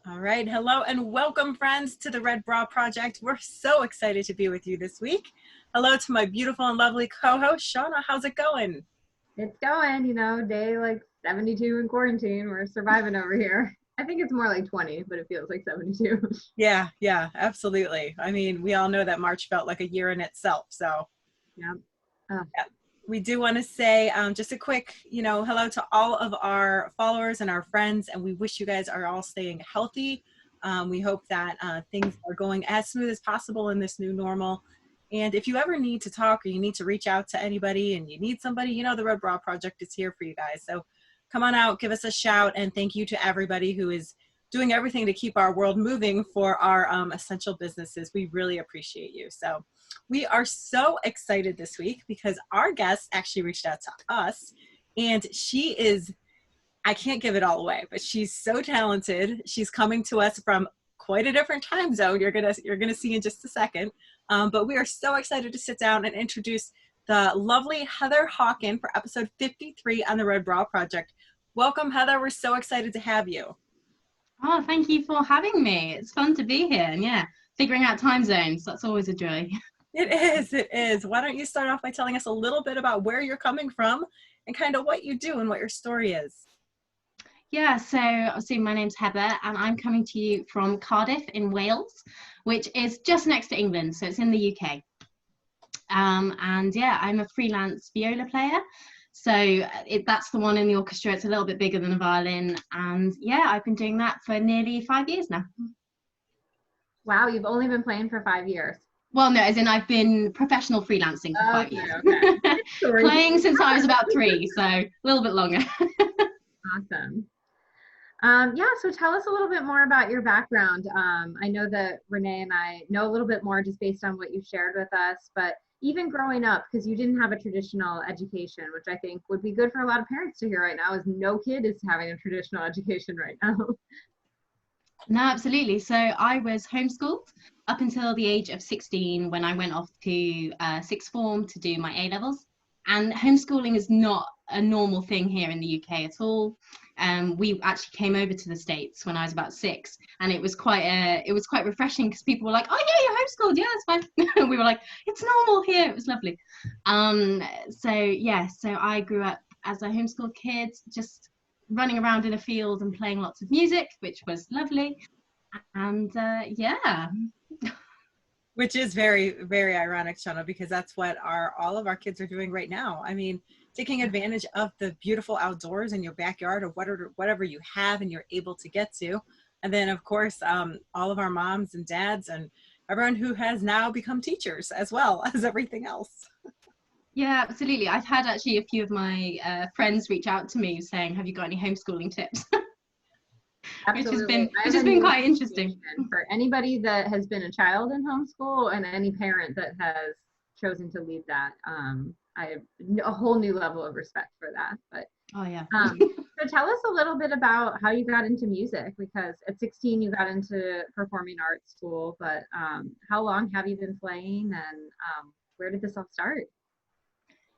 All right. Hello and welcome, friends, to the Red Bra Project. We're so excited to be with you this week. Hello to my beautiful and lovely co-host, Shauna. How's it going? It's going, day like 72 in quarantine. We're surviving over here. I think it's more like 20, but it feels like 72. Yeah, absolutely. I mean, we all know that March felt like a year in itself. So Yeah. Oh, yeah, we do want to say just a quick, hello to all of our followers and our friends. And we wish you guys are all staying healthy. We hope that things are going as smooth as possible in this new normal. And if you ever need to talk or you need to reach out to anybody and you need somebody, the Red Bra Project is here for you guys. So come on out, give us a shout, and thank you to everybody who is doing everything to keep our world moving for our essential businesses. We really appreciate you. So we are so excited this week because our guest actually reached out to us, and she is, I can't give it all away, but she's so talented. She's coming to us from quite a different time zone. You're gonna see in just a second. But we are so excited to sit down and introduce the lovely Heather Hawken for episode 53 on the Red Bra Project. Welcome, Heather. We're so excited to have you. Oh, thank you for having me. It's fun to be here. And yeah, figuring out time zones, that's always a joy. It is. Why don't you start off by telling us a little bit about where you're coming from and kind of what you do and what your story is? Yeah, so obviously my name's Heather and I'm coming to you from Cardiff in Wales, which is just next to England. So it's in the UK. And yeah, I'm a freelance viola player. So that's the one in the orchestra. It's a little bit bigger than a violin. And yeah, I've been doing that for nearly 5 years now. wow, you've only been playing for 5 years. Well, no, as in I've been professional freelancing for 5 years. Okay. Playing since I was about 3, so a little bit longer. Awesome. Yeah, so tell us a little bit more about your background. I know that Renee and I know a little bit more just based on what you shared with us, but even growing up, because you didn't have a traditional education, which I think would be good for a lot of parents to hear right now, is no kid is having a traditional education right now. No, absolutely. So I was homeschooled up until the age of 16 when I went off to sixth form to do my A levels. And homeschooling is not a normal thing here in the UK at all. We actually came over to the States when I was about 6, and it was quite refreshing because people were like, "Oh yeah, you're homeschooled, yeah, that's fine." We were like, "It's normal here." It was lovely. So I grew up as a homeschooled kid, just running around in a field and playing lots of music, which was lovely. And yeah. Which is very, very ironic, Shauna, because that's what all of our kids are doing right now. I mean, taking advantage of the beautiful outdoors in your backyard or whatever you have and you're able to get to. And then, of course, all of our moms and dads and everyone who has now become teachers as well as everything else. Yeah, absolutely. I've had actually a few of my friends reach out to me saying, "Have you got any homeschooling tips?" Absolutely. which has been quite interesting. For anybody that has been a child in homeschool and any parent that has chosen to lead that, I have a whole new level of respect for that. But oh yeah. So tell us a little bit about how you got into music, because at 16 you got into performing arts school, but how long have you been playing, and where did this all start?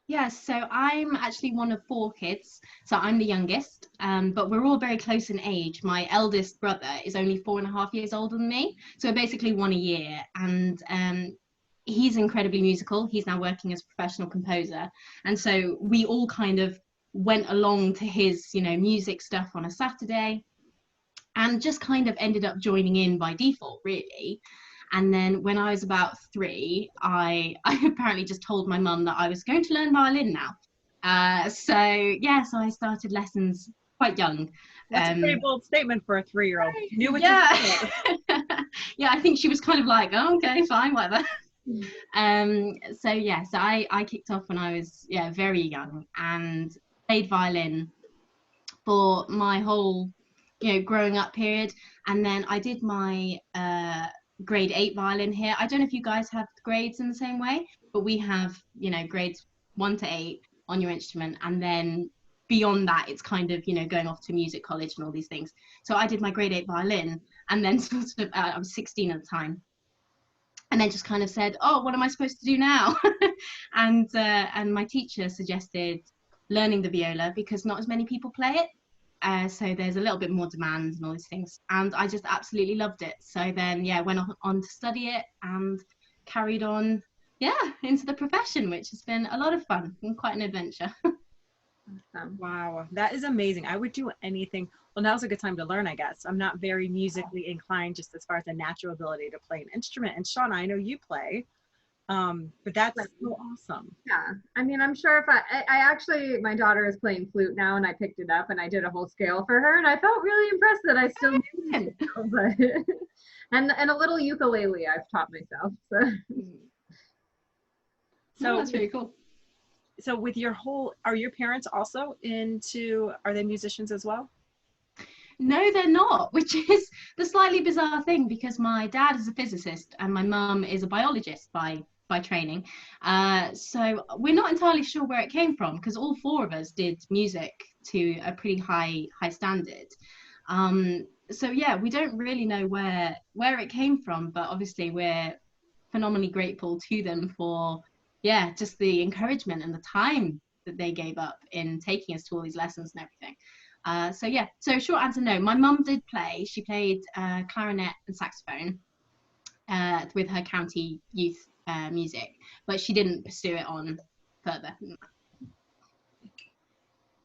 Yeah, so I'm actually one of 4 kids, so I'm the youngest, but we're all very close in age. My eldest brother is only 4.5 years older than me, so we're basically 1 a year, and he's incredibly musical. He's now working as a professional composer, and so we all kind of went along to his, music stuff on a Saturday, and just kind of ended up joining in by default, really. And then when I was about 3, I apparently just told my mum that I was going to learn violin now. So I started lessons quite young. That's a pretty bold statement for a 3-year-old. Knew what Yeah. you did. Yeah, I think she was kind of like, "Oh, okay, fine, whatever." So I kicked off when I was very young and played violin for my whole growing up period, and then I did my grade 8 violin here. I don't know if you guys have grades in the same way, but we have grades 1 to 8 on your instrument, and then beyond that it's kind of going off to music college and all these things. So I did my grade 8 violin, and then sort of I was 16 at the time, and then just kind of said, "Oh, what am I supposed to do now?" and my teacher suggested learning the viola because not as many people play it. So there's a little bit more demand and all these things. And I just absolutely loved it. So then, yeah, went on to study it and carried on, yeah, into the profession, which has been a lot of fun and quite an adventure. Awesome. Wow, that is amazing. I would do anything. Well, now's a good time to learn, I guess. I'm not very musically inclined just as far as a natural ability to play an instrument. And Shauna, I know you play, but that's so awesome. Yeah, I mean, I'm sure if I actually, my daughter is playing flute now, and I picked it up and I did a whole scale for her, and I felt really impressed that I still knew it, but and a little ukulele I've taught myself. So that's really cool. So with your are your parents also are they musicians as well? No, they're not, which is the slightly bizarre thing, because my dad is a physicist and my mum is a biologist by training. So we're not entirely sure where it came from, because all four of us did music to a pretty high standard. So yeah, we don't really know where it came from, but obviously we're phenomenally grateful to them for, yeah, just the encouragement and the time that they gave up in taking us to all these lessons and everything. So yeah, so short answer, no. My mum did play. She played clarinet and saxophone with her county youth music, but she didn't pursue it on further.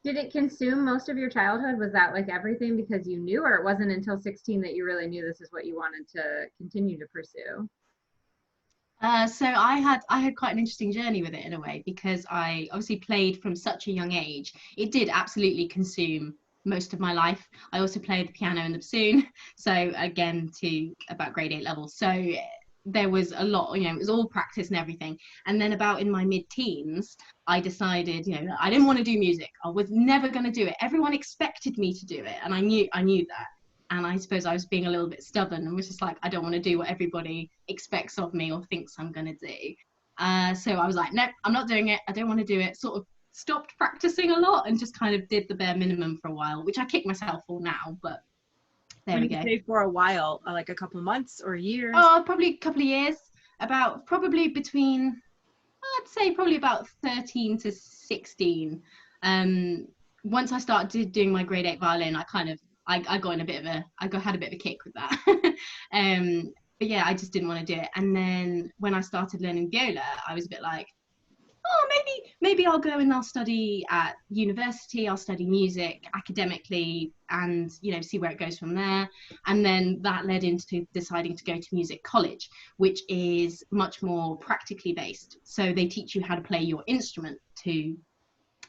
Did it consume most of your childhood? Was that like everything because you knew, or it wasn't until 16 that you really knew this is what you wanted to continue to pursue? So I had quite an interesting journey with it in a way, because I obviously played from such a young age. It did absolutely consume most of my life. I also played the piano and the bassoon, so again to about grade 8 level. So there was a lot, you know, it was all practice and everything. And then about in my mid-teens, I decided, you know, I didn't want to do music. I was never going to do it. Everyone expected me to do it, and I knew that. And I suppose I was being a little bit stubborn and was just like, I don't want to do what everybody expects of me or thinks I'm going to do. So I was like, no, I'm not doing it. I don't want to do it. Sort of stopped practicing a lot and just kind of did the bare minimum for a while, which I kick myself for now, but there we go. For a while, like a couple of months or years? Oh, probably a couple of years. Probably between, I'd say probably about 13 to 16. Once I started doing my grade 8 violin, I got in a bit of had a bit of a kick with that. But yeah, I just didn't want to do it. And then when I started learning viola, I was a bit like, oh, maybe I'll go and I'll study at university. I'll study music academically and, you know, see where it goes from there. And then that led into deciding to go to music college, which is much more practically based. So they teach you how to play your instrument to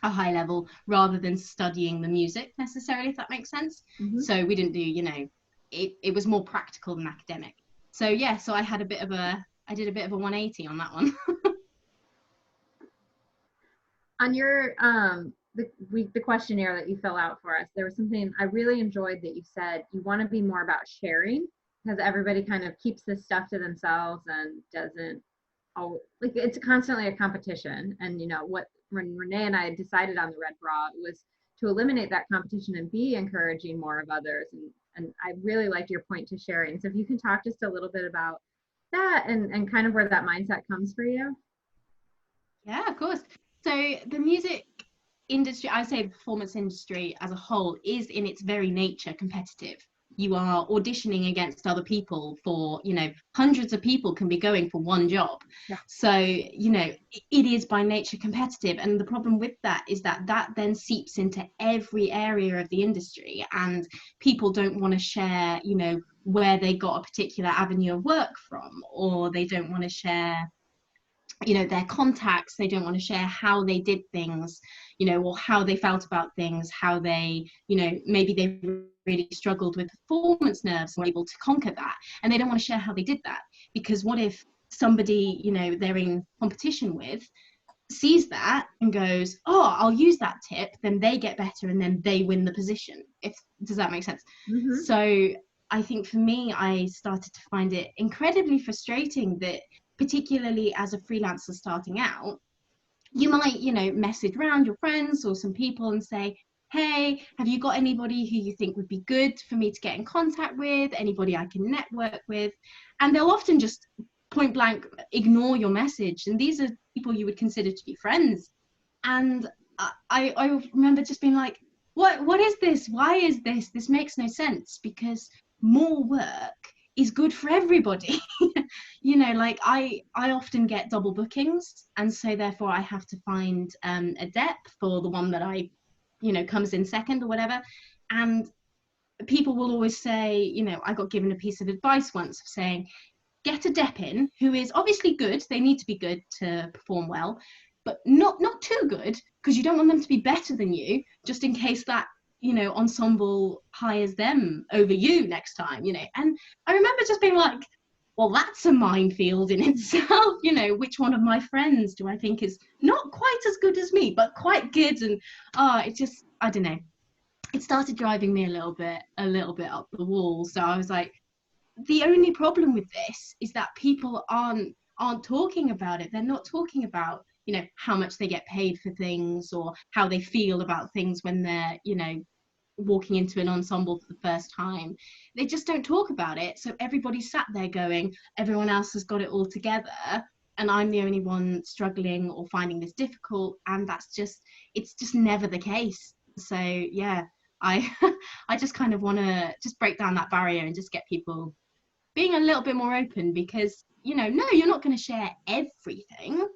a high level rather than studying the music necessarily, if that makes sense. Mm-hmm. So we didn't do, you know, it was more practical than academic. So yeah, so I did a bit of a 180 on that one. On your the questionnaire that you fill out for us, there was something I really enjoyed that you said you want to be more about sharing, because everybody kind of keeps this stuff to themselves and doesn't, like, it's constantly a competition. And you know what, when Renee and I decided on the red bra, it was to eliminate that competition and be encouraging more of others. And I really liked your point to sharing. So if you can talk just a little bit about that and kind of where that mindset comes for you. Yeah, of course. So the music industry, I say the performance industry as a whole, is in its very nature competitive. You are auditioning against other people for, you know, hundreds of people can be going for one job. Yeah. So, you know, it is by nature competitive. And the problem with that is that then seeps into every area of the industry, and people don't want to share, you know, where they got a particular avenue of work from, or they don't want to share, you know, their contacts. They don't want to share how they did things, you know, or how they felt about things, how they, you know, maybe they really struggled with performance nerves and were able to conquer that, and they don't want to share how they did that, because what if somebody, you know, they're in competition with sees that and goes, oh, I'll use that tip, then they get better and then they win the position. Does that make sense? Mm-hmm. So I think for me, I started to find it incredibly frustrating that, particularly as a freelancer starting out, you might, you know, message around your friends or some people and say, hey, have you got anybody who you think would be good for me to get in contact with, anybody I can network with? And they'll often just point blank ignore your message. And these are people you would consider to be friends. And I remember just being like, what is this? Why is this? This makes no sense, because more work is good for everybody. You know, like I often get double bookings, and so therefore I have to find a dep for the one that I, you know, comes in second or whatever. And people will always say, you know, I got given a piece of advice once saying, get a dep in who is obviously good, they need to be good to perform well, but not too good, because you don't want them to be better than you, just in case that, you know, ensemble hires them over you next time, you know. And I remember just being like, well, that's a minefield in itself. You know, which one of my friends do I think is not quite as good as me, but quite good? And it just, I don't know, it started driving me a little bit up the wall. So I was like, the only problem with this is that people aren't talking about it. They're not talking about, you know, how much they get paid for things, or how they feel about things when they're, you know, walking into an ensemble for the first time. They just don't talk about it. So everybody's sat there going, everyone else has got it all together, and I'm the only one struggling or finding this difficult. And it's just never the case. So yeah, I just kind of want to just break down that barrier and just get people being a little bit more open, because, you know, no, you're not going to share everything,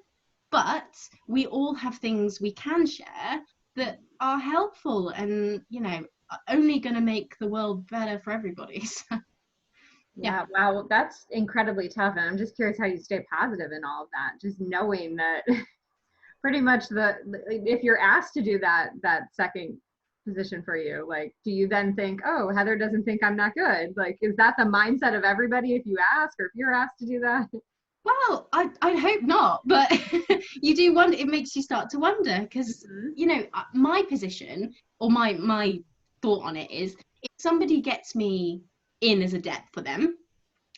but we all have things we can share that are helpful and, you know, are only going to make the world better for everybody. So, yeah. Wow, that's incredibly tough. And I'm just curious how you stay positive in all of that, just knowing that pretty much if you're asked to do that second position for you, like, do you then think, oh, Heather doesn't think I'm not good? Like, is that the mindset of everybody if you ask, or if you're asked to do that? Well, I hope not, but you do wonder. It makes you start to wonder, because you know, my position, or my thought on it is, if somebody gets me in as a dep for them,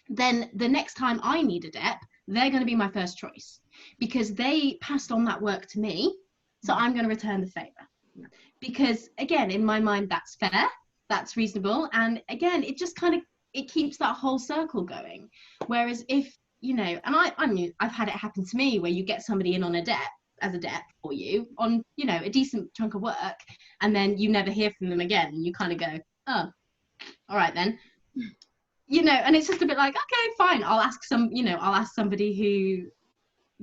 then the next time I need a dep, they're going to be my first choice, because they passed on that work to me, so I'm going to return the favor. Because again, in my mind, that's fair, that's reasonable, and again, it just kind of, it keeps that whole circle going. Whereas if, you know, and I've had it happen to me, where you get somebody in on a dep, as a dep for you on, you know, a decent chunk of work, and then you never hear from them again, and you kind of go, oh, all right then, you know. And it's just a bit like, okay, fine, I'll ask somebody who,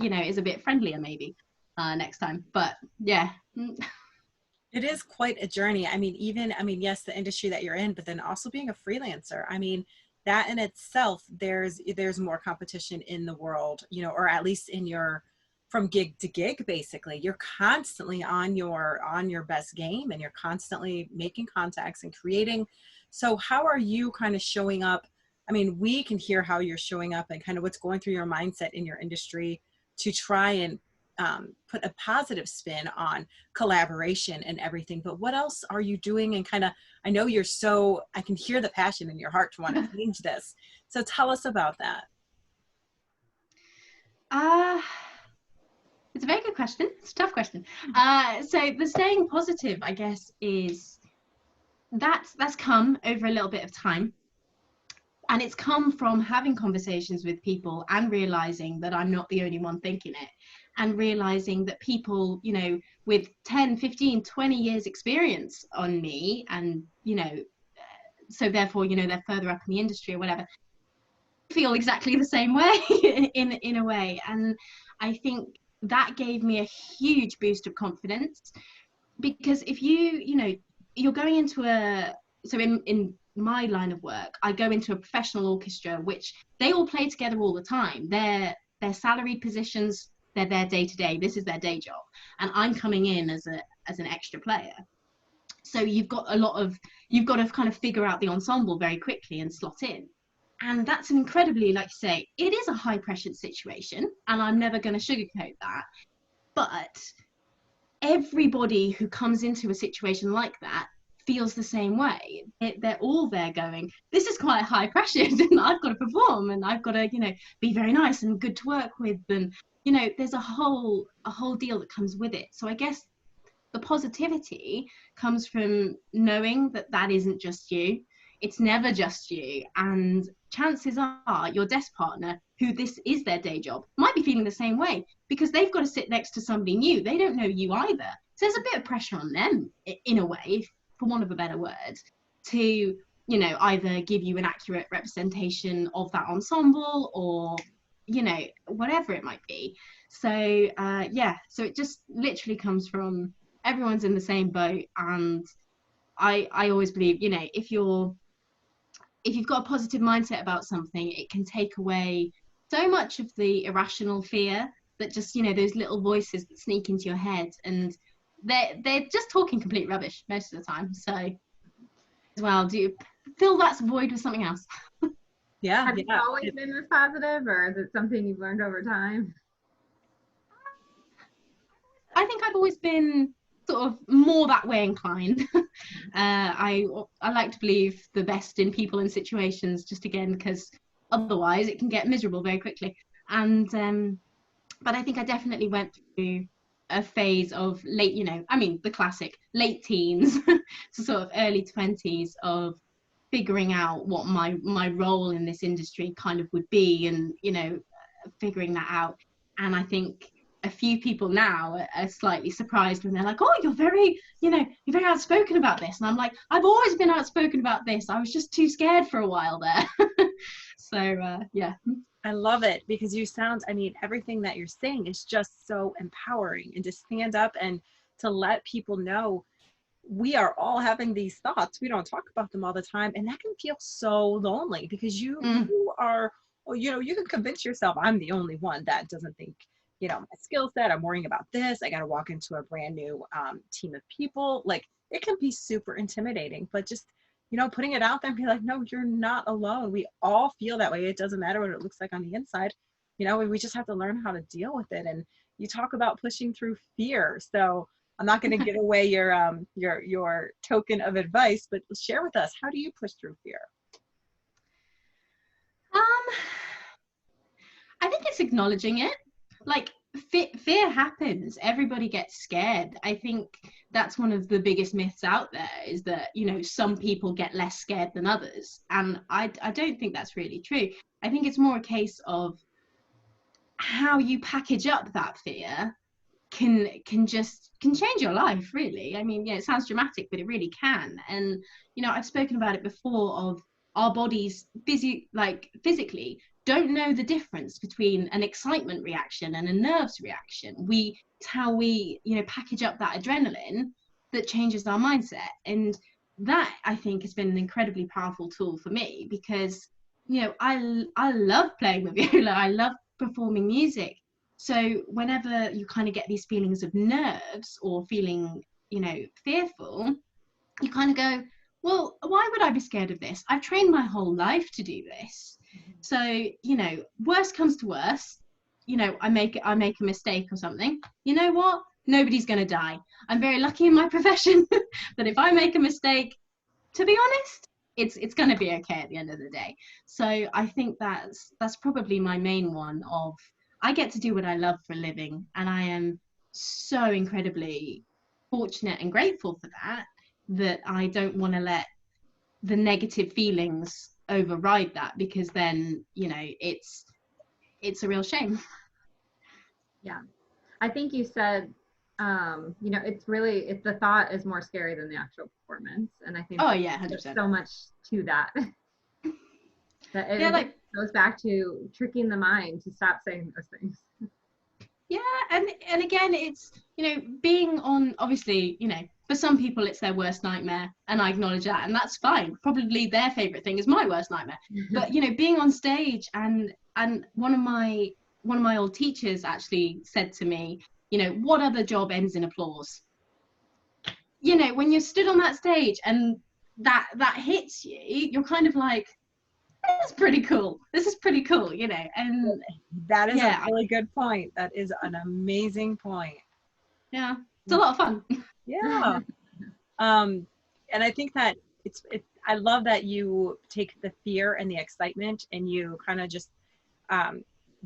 you know, is a bit friendlier maybe next time. But yeah. It is quite a journey. I mean, yes, the industry that you're in, but then also being a freelancer. I mean, that in itself, there's more competition in the world, you know, or at least from gig to gig, basically. You're constantly on your best game, and you're constantly making contacts and creating. So how are you kind of showing up? I mean, we can hear how you're showing up and kind of what's going through your mindset in your industry to try and put a positive spin on collaboration and everything. But what else are you doing? And kind of, I know I can hear the passion in your heart to want to change this. So tell us about that. It's a very good question. It's a tough question. So the staying positive, I guess, is that's come over a little bit of time. And it's come from having conversations with people and realizing that I'm not the only one thinking it, and realizing that people, you know, with 10, 15, 20 years experience on me, and, you know, so therefore, you know, they're further up in the industry or whatever, feel exactly the same way in a way. And I think that gave me a huge boost of confidence, because if you know, you're going into in my line of work, I go into a professional orchestra, which they all play together all the time. They're salaried positions, they're there day to day, this is their day job, and I'm coming in as an extra player. So you've got to kind of figure out the ensemble very quickly and slot in. And that's an incredibly, like you say, it is a high pressure situation, and I'm never going to sugarcoat that. But everybody who comes into a situation like that feels the same way. They're all there going, this is quite high pressure, and I've got to perform, and I've got to, you know, be very nice and good to work with, and, you know, there's a whole deal that comes with it. So I guess the positivity comes from knowing that isn't just you. It's never just you. And chances are your desk partner, who this is their day job, might be feeling the same way, because they've got to sit next to somebody new. They don't know you either. So there's a bit of pressure on them in a way for want of a better word, to, you know, either give you an accurate representation of that ensemble or, you know, whatever it might be. So yeah, so it just literally comes from everyone's in the same boat. And I always believe, you know, if you've got a positive mindset about something, it can take away so much of the irrational fear that just, you know, those little voices that sneak into your head, and they're just talking complete rubbish most of the time. So as well, do you fill that void with something else? Yeah. Have you always been this positive, or is it something you've learned over time? I think I've always been sort of more that way inclined. I like to believe the best in people and situations, just again because otherwise it can get miserable very quickly. And but I think I definitely went through a phase of late, you know, I mean the classic late teens to sort of early 20s of figuring out what my role in this industry kind of would be, and, you know, figuring that out. And I think a few people now are slightly surprised when they're like, oh, you're very, you know, you're very outspoken about this. And I'm like, I've always been outspoken about this. I was just too scared for a while there. So yeah. I love it, because you sound, I mean, everything that you're saying is just so empowering, and to stand up and to let people know we are all having these thoughts. We don't talk about them all the time, and that can feel so lonely, because you are, well, you know, you can convince yourself I'm the only one that doesn't think, you know, my skill set, I'm worrying about this, I got to walk into a brand new team of people. Like, it can be super intimidating, but just, you know, putting it out there and be like, no, you're not alone. We all feel that way. It doesn't matter what it looks like on the inside. You know, we just have to learn how to deal with it. And you talk about pushing through fear. So I'm not going to give away your token of advice, but share with us, how do you push through fear? I think it's acknowledging it. Like, fear happens, everybody gets scared. I think that's one of the biggest myths out there, is that, you know, some people get less scared than others, and I don't think that's really true. I think it's more a case of how you package up that fear can change your life, really. I mean, yeah, it sounds dramatic, but it really can. And, you know, I've spoken about it before, of our bodies physically don't know the difference between an excitement reaction and a nerves reaction. It's how we, you know, package up that adrenaline that changes our mindset. And that, I think, has been an incredibly powerful tool for me, because, you know, I love playing the viola, I love performing music. So whenever you kind of get these feelings of nerves or feeling, you know, fearful, you kind of go, well, why would I be scared of this? I've trained my whole life to do this. So, you know, worst comes to worst, you know, I make a mistake or something. You know what? Nobody's going to die. I'm very lucky in my profession that if I make a mistake, to be honest, it's going to be okay at the end of the day. So I think that's probably my main one, of I get to do what I love for a living, and I am so incredibly fortunate and grateful for that I don't want to let the negative feelings override that, because then, you know, it's a real shame. Yeah, I think you said, you know, it's the thought is more scary than the actual performance, and I think oh yeah, 100%. There's so much to that. That it yeah, like, goes back to tricking the mind to stop saying those things. Yeah, and again, it's, you know, being on, obviously, you know, for some people it's their worst nightmare, and I acknowledge that, and that's fine. Probably their favorite thing is my worst nightmare. But, you know, being on stage, and one of my old teachers actually said to me, you know, what other job ends in applause? You know, when you're stood on that stage and that hits you, you're kind of like, this is pretty cool, you know. And that is a really good point. That is an amazing point. Yeah, it's a lot of fun. Yeah. And I think that I love that you take the fear and the excitement and you kind of just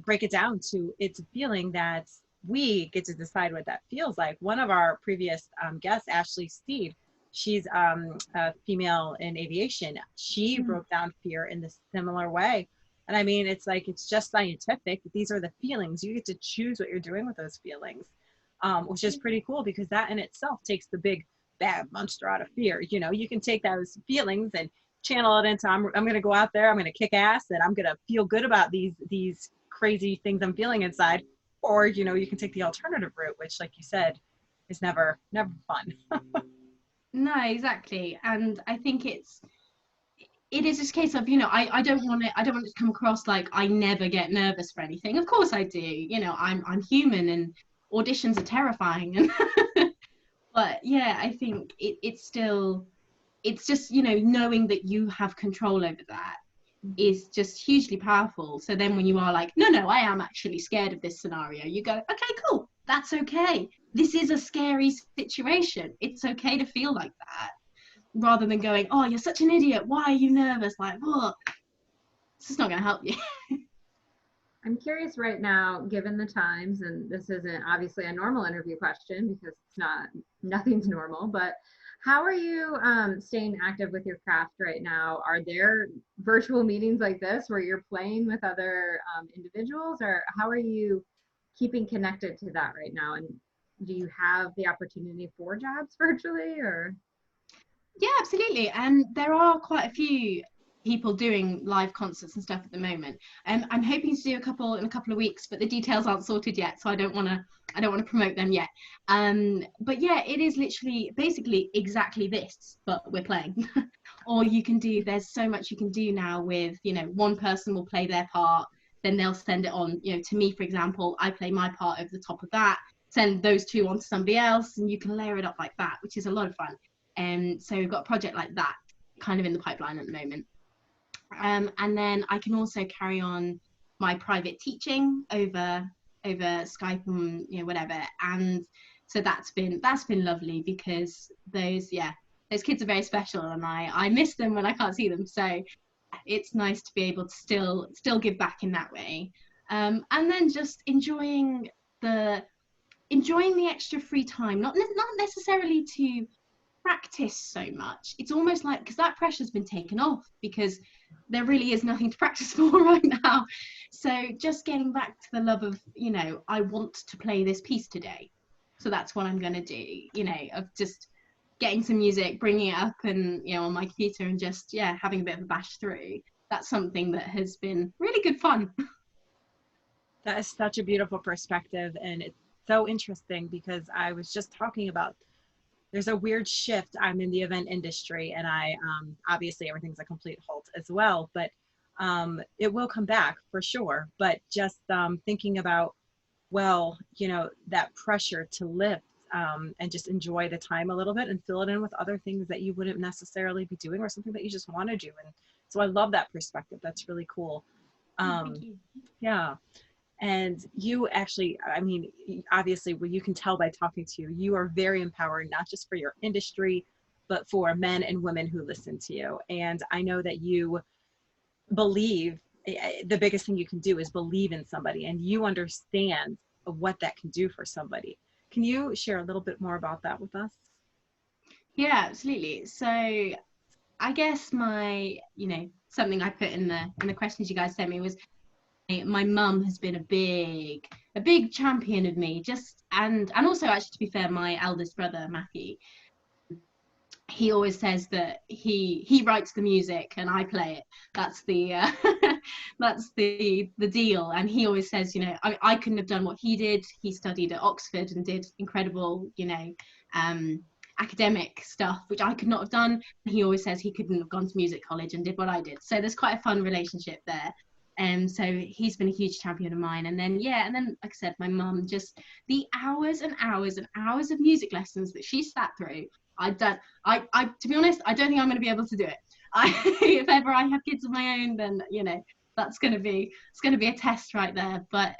break it down to, it's a feeling that we get to decide what that feels like. One of our previous guests, Ashley Steed, she's a female in aviation. She broke down fear in this similar way. And I mean, it's like, it's just scientific. These are the feelings. You get to choose what you're doing with those feelings, which is pretty cool, because that in itself takes the big bad monster out of fear. You know, you can take those feelings and channel it into, I'm going to go out there, I'm going to kick ass, and I'm going to feel good about these crazy things I'm feeling inside. Or, you know, you can take the alternative route, which, like you said, is never fun. No, exactly. And I think it is this case of, you know, I don't want it to come across like I never get nervous for anything. Of course I do. You know, I'm human, and auditions are terrifying. And but yeah, I think it's just, you know, knowing that you have control over that is just hugely powerful. So then when you are like, no, I am actually scared of this scenario, you go, okay, cool, that's okay. This is a scary situation. It's okay to feel like that, rather than going, oh, you're such an idiot, why are you nervous? Like, what? This is not going to help you. I'm curious right now, given the times, and this isn't obviously a normal interview question because nothing's normal, but how are you staying active with your craft right now? Are there virtual meetings like this where you're playing with other individuals, or how are you keeping connected to that right now? And do you have the opportunity for jobs virtually, or? Yeah, absolutely. And there are quite a few people doing live concerts and stuff at the moment. I'm hoping to do a couple in a couple of weeks, but the details aren't sorted yet, so I don't want to promote them yet. But yeah, it is literally basically exactly this, but we're playing. Or you can do, there's so much you can do now with, you know, one person will play their part, then they'll send it on, you know, to me, for example, I play my part over the top of that, send those two on to somebody else, and you can layer it up like that, which is a lot of fun. So we've got a project like that kind of in the pipeline at the moment. And then I can also carry on my private teaching over Skype and, you know, whatever. And so that's been lovely, because those kids are very special, and I miss them when I can't see them. So it's nice to be able to still give back in that way. And then just enjoying the extra free time, not necessarily to practice so much. It's almost like, because that pressure's been taken off, because there really is nothing to practice for right now. So just getting back to the love of, you know, I want to play this piece today, so that's what I'm going to do, you know, of just getting some music, bringing it up, and, you know, on my computer, and just having a bit of a bash through. That's something that has been really good fun. That is such a beautiful perspective, and it's so interesting, because I was just talking about, there's a weird shift. I'm in the event industry, and I obviously everything's a complete halt as well, but it will come back for sure. But just thinking about, well, you know, that pressure to lift and just enjoy the time a little bit, and fill it in with other things that you wouldn't necessarily be doing, or something that you just want to do. And so I love that perspective. That's really cool. Thank you. Yeah. And you actually, I mean, obviously, well, you can tell by talking to you, you are very empowering, not just for your industry, but for men and women who listen to you. And I know that you believe, the biggest thing you can do is believe in somebody, and you understand what that can do for somebody. Can you share a little bit more about that with us? Yeah, absolutely. So I guess my, you know, something I put in the questions you guys sent me was, my mum has been a big champion of me, just and also, actually, to be fair, my eldest brother Matthew, he always says that he writes the music and I play it. That's the that's the deal. And he always says, you know, I couldn't have done what he did. He studied at Oxford and did incredible, you know, academic stuff, which I could not have done. And he always says he couldn't have gone to music college and did what I did. So there's quite a fun relationship there. So he's been a huge champion of mine. And then like I said, my mum, just the hours and hours and hours of music lessons that she sat through. I to be honest, I don't think I'm going to be able to do it. If ever I have kids of my own, then, you know, it's going to be a test right there. But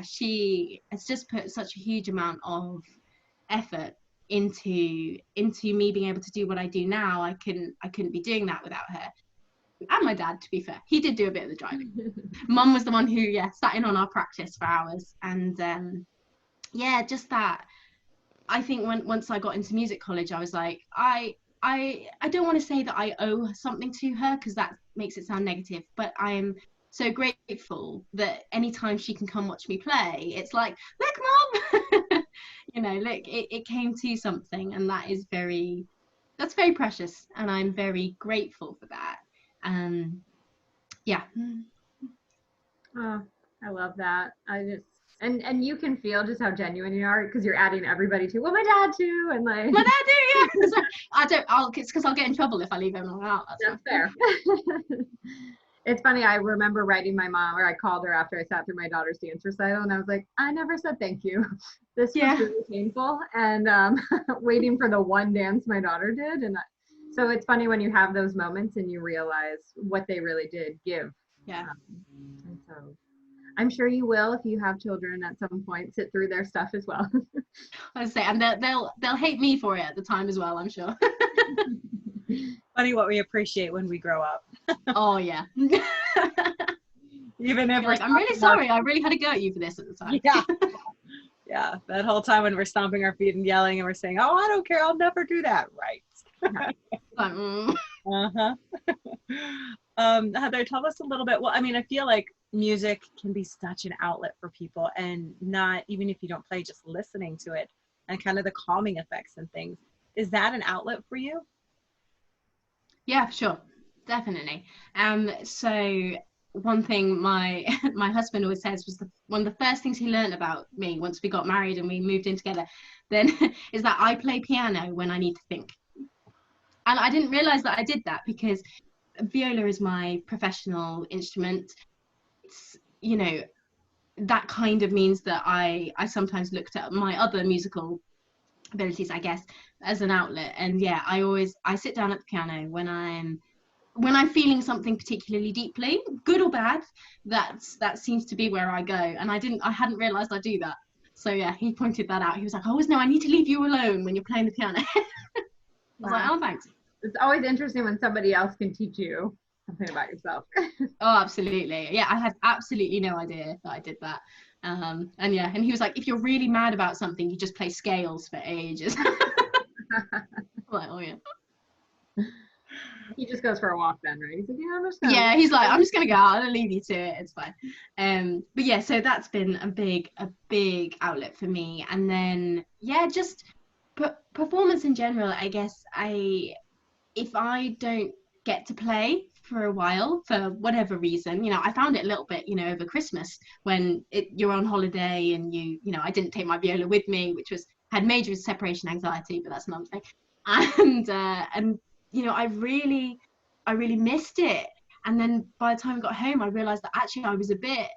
she has just put such a huge amount of effort into me being able to do what I do now. I couldn't be doing that without her. And my dad, to be fair, he did do a bit of the driving. Mum was the one who sat in on our practice for hours. And just that, I think once I got into music college, I was like, I don't want to say that I owe something to her, because that makes it sound negative, but I am so grateful that anytime she can come watch me play, it's like, look, mom, you know, look, it came to something, and that's very precious, and I'm very grateful for that. Yeah. Oh, I love that. I just and you can feel just how genuine you are because you're adding everybody to. Well, my dad too, and like My dad too, yeah. It's because I'll get in trouble if I leave everyone out. that's fair. It's funny. I remember writing my mom, or I called her after I sat through my daughter's dance recital, and I was like, I never said thank you. This was really painful, and waiting for the one dance my daughter did, and so it's funny when you have those moments and you realize what they really did give. Yeah. And so I'm sure you will, if you have children at some point, sit through their stuff as well. I say, and they'll hate me for it at the time as well, I'm sure. Funny what we appreciate when we grow up. Oh yeah. Even if we're like, I'm really sorry, I really had to go at you for this at the time. Yeah. Yeah, that whole time when we're stomping our feet and yelling and we're saying, oh, I don't care, I'll never do that. Right. Uh-huh. Heather, tell us a little bit. Well, I mean, I feel like music can be such an outlet for people, and not even if you don't play, just listening to it and kind of the calming effects and things. Is that an outlet for you? Yeah, sure, definitely. So one thing my my husband always says was one of the first things he learned about me once we got married and we moved in together, then is that I play piano when I need to think. And I didn't realize that I did that because viola is my professional instrument. It's, you know, that kind of means that I sometimes looked at my other musical abilities, I guess, as an outlet. And yeah, I sit down at the piano when I'm feeling something particularly deeply, good or bad. That seems to be where I go, and I hadn't realized I do that. So yeah, he pointed that out. He was like, oh no, I need to leave you alone when you're playing the piano. I was like, oh, thanks. It's always interesting when somebody else can teach you something about yourself. Oh, absolutely. Yeah, I had absolutely no idea that I did that. And yeah, and he was like, if you're really mad about something, you just play scales for ages. I'm like, oh yeah. He just goes for a walk then, right? He's like, yeah, he's like, I'm just gonna go out and leave you to it. It's fine. But yeah, so that's been a big outlet for me. And then yeah, just performance in general. I guess if I don't get to play for a while for whatever reason, you know, I found it a little bit, you know, over Christmas when you're on holiday and you know, I didn't take my viola with me, which had major separation anxiety, but that's another thing. And you know, I really missed it. And then by the time I got home, I realized that actually I was a bit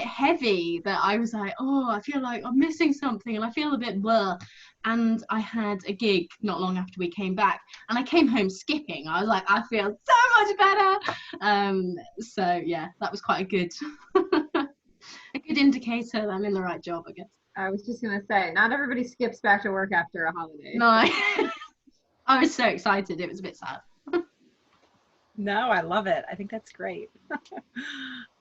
heavy, that I was like, oh, I feel like I'm missing something and I feel a bit blur. And I had a gig not long after we came back, and I came home skipping. I was like, I feel so much better. So yeah, that was quite a good indicator that I'm in the right job, I guess. I was just gonna say, not everybody skips back to work after a holiday. No. I was so excited, it was a bit sad. No, I love it. I think that's great.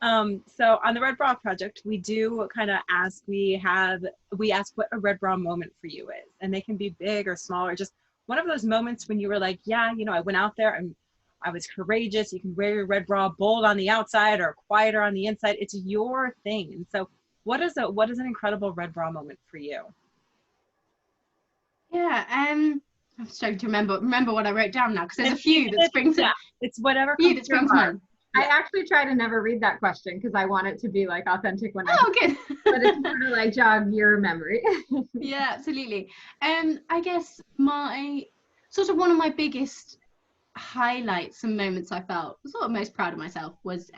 So on the Red Bra Project, we do kind of ask, we ask what a Red Bra moment for you is. And they can be big or small, or just one of those moments when you were like, yeah, you know, I went out there and I was courageous. You can wear your Red Bra bold on the outside or quieter on the inside. It's your thing. And so what is an incredible Red Bra moment for you? Yeah, I'm starting to remember what I wrote down now, because there's a few that spring to it's whatever few that spring to mind. I actually try to never read that question because I want it to be like authentic when good. But it's sort of like jog your memory. Yeah, absolutely. I guess my sort of one of my biggest highlights and moments I felt sort of most proud of myself was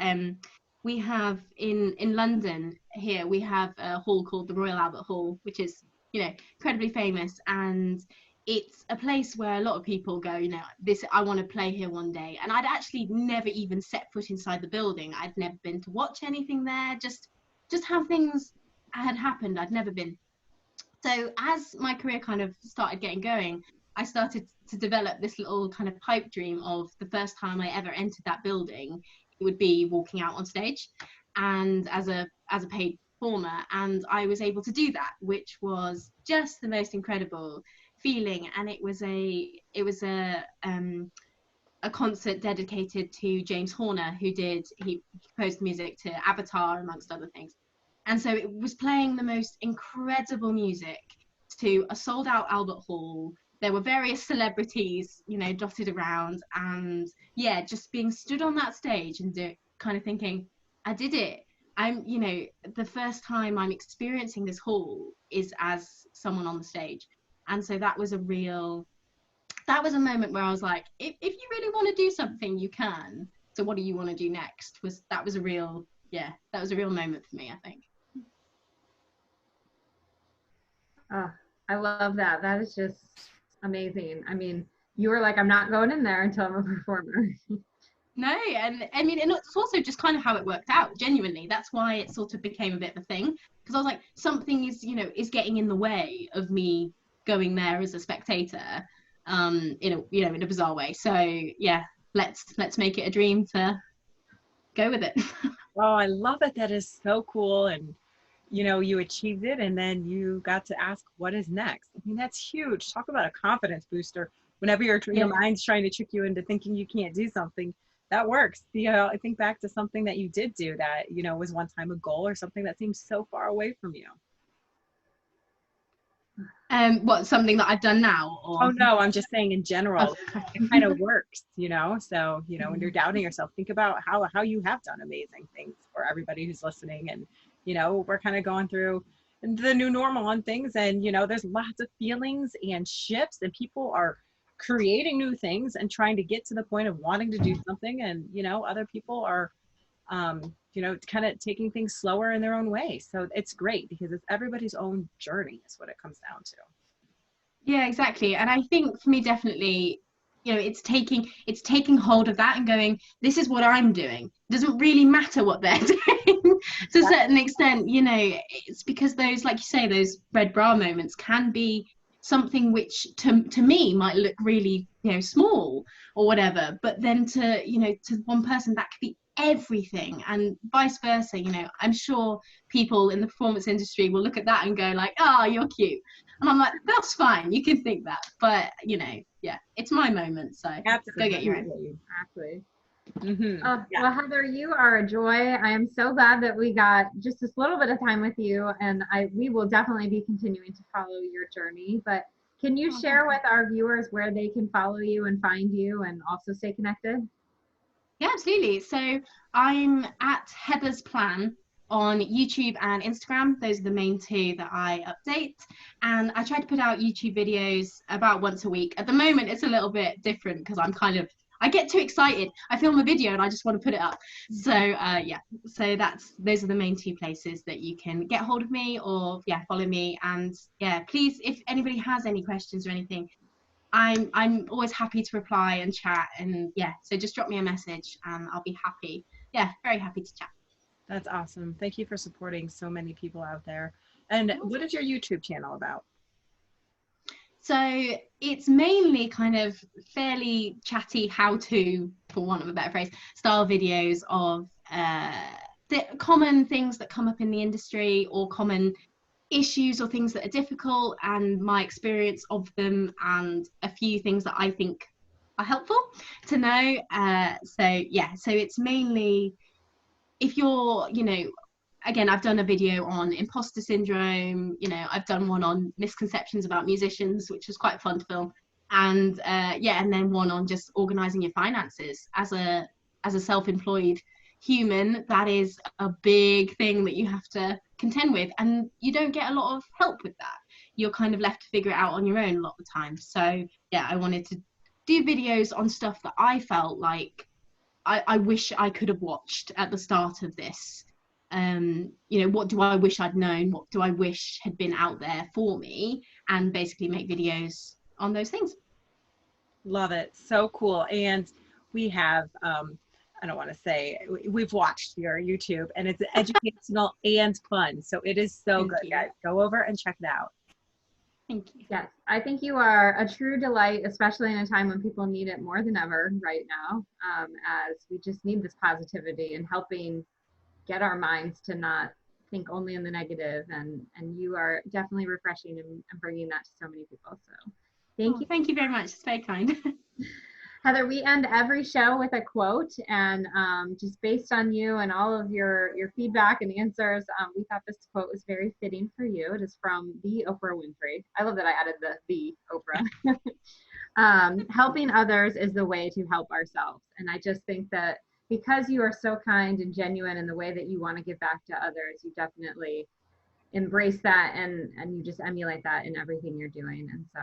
we have in London here, we have a hall called the Royal Albert Hall, which is, you know, incredibly famous, and it's a place where a lot of people go, you know, I want to play here one day. And I'd actually never even set foot inside the building. I'd never been to watch anything there, just how things had happened. I'd never been. So as my career kind of started getting going, I started to develop this little kind of pipe dream of the first time I ever entered that building, it would be walking out on stage and as a paid performer. And I was able to do that, which was just the most incredible feeling. And it was a a concert dedicated to James Horner, he composed music to Avatar, amongst other things. And so it was playing the most incredible music to a sold out Albert Hall. There were various celebrities, you know, dotted around, and yeah, just being stood on that stage and kind of thinking, I did it. I'm, you know, the first time I'm experiencing this hall is as someone on the stage. And so that was a moment where I was like, if you really want to do something, you can. So what do you want to do next? That was a real moment for me, I think. Oh, I love that. That is just amazing. I mean, you were like, I'm not going in there until I'm a performer. No, and I mean, and it's also just kind of how it worked out, genuinely. That's why it sort of became a bit of a thing, because I was like, something is getting in the way of me going there as a spectator, in a bizarre way. So yeah, let's make it a dream to go with it. Oh, I love it. That is so cool. And you achieved it, and then you got to ask what is next. I mean, that's huge. Talk about a confidence booster. Whenever your mind's trying to trick you into thinking you can't do something, that works. I think back to something that you did do that, was one time a goal, or something that seems so far away from you. What, something that I've done now? Or? Oh no, I'm just saying in general, it kind of works, So, when you're doubting yourself, think about how you have done amazing things for everybody who's listening. And, we're kind of going through the new normal on things, and, there's lots of feelings and shifts, and people are creating new things and trying to get to the point of wanting to do something. And, other people are, kind of taking things slower in their own way. So it's great, because it's everybody's own journey is what it comes down to. Yeah, exactly. And I think for me, definitely, it's taking hold of that and going, this is what I'm doing. It doesn't really matter what they're doing to a certain extent. It's because those, like you say, those red bra moments can be something which to me might look really, small or whatever, but then to one person that could be everything, and vice versa. I'm sure people in the performance industry will look at that and go like, oh, you're cute. And I'm like, that's fine, you can think that, but yeah, it's my moment, so absolutely. Go get your own. Exactly. Mm-hmm. Well, Heather, you are a joy. I am so glad that we got just this little bit of time with you, and we will definitely be continuing to follow your journey. But can you share with our viewers where they can follow you and find you, and also stay connected? Yeah, absolutely. So I'm at Heather's Plan on YouTube and Instagram. Those are the main two that I update. And I try to put out YouTube videos about once a week. At the moment, it's a little bit different because I get too excited. I film a video and I just want to put it up. So yeah, so those are the main two places that you can get hold of me, or follow me. And yeah, please, if anybody has any questions or anything, I'm always happy to reply and chat, and so just drop me a message and I'll be happy. Very happy to chat. That's awesome. Thank you for supporting so many people out there. And what is your YouTube channel about? So it's mainly kind of fairly chatty, how-to, for want of a better phrase, style videos of the common things that come up in the industry, or common issues or things that are difficult, and my experience of them, and a few things that I think are helpful to know. So it's mainly, if you're, again, I've done a video on imposter syndrome, I've done one on misconceptions about musicians, which was quite fun to film, and and then one on just organizing your finances as a self-employed human. That is a big thing that you have to contend with, and you don't get a lot of help with that. You're kind of left to figure it out on your own a lot of the time. So I wanted to do videos on stuff that I felt like I wish I could have watched at the start of this. What do I wish I'd known? What do I wish had been out there for me? And basically make videos on those things. Love it. So cool. And we have, I don't want to say, we've watched your YouTube, and it's educational and fun. So it is so good, guys. Go over and check it out. Thank you. Yes, I think you are a true delight, especially in a time when people need it more than ever right now, as we just need this positivity and helping get our minds to not think only in the negative. And you are definitely refreshing and bringing that to so many people. So thank you. Thank you very much. It's very kind. Heather, we end every show with a quote, and just based on you and all of your feedback and answers, we thought this quote was very fitting for you. It is from the Oprah Winfrey. I love that I added the Oprah. Helping others is the way to help ourselves. And I just think that because you are so kind and genuine in the way that you want to give back to others, you definitely embrace that, and you just emulate that in everything you're doing. And so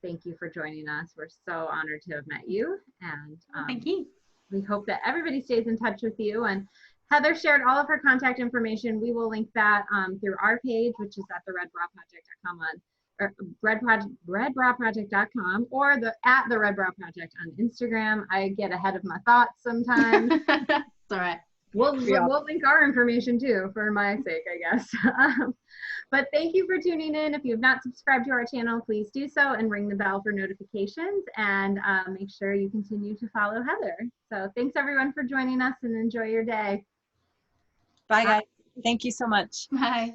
thank you for joining us. We're so honored to have met you, and Thank you. we hope that everybody stays in touch with you. And Heather shared all of her contact information. We will link that through our page, which is at the redbrawproject.com or redbrawproject.com, or at the Red Braw Project on Instagram. I get ahead of my thoughts sometimes. It's all right. We'll link our information too, for my sake, I guess. But thank you for tuning in. If you have not subscribed to our channel, please do so and ring the bell for notifications, and make sure you continue to follow Heather. So thanks everyone for joining us, and enjoy your day. Bye guys. Thank you so much. Bye.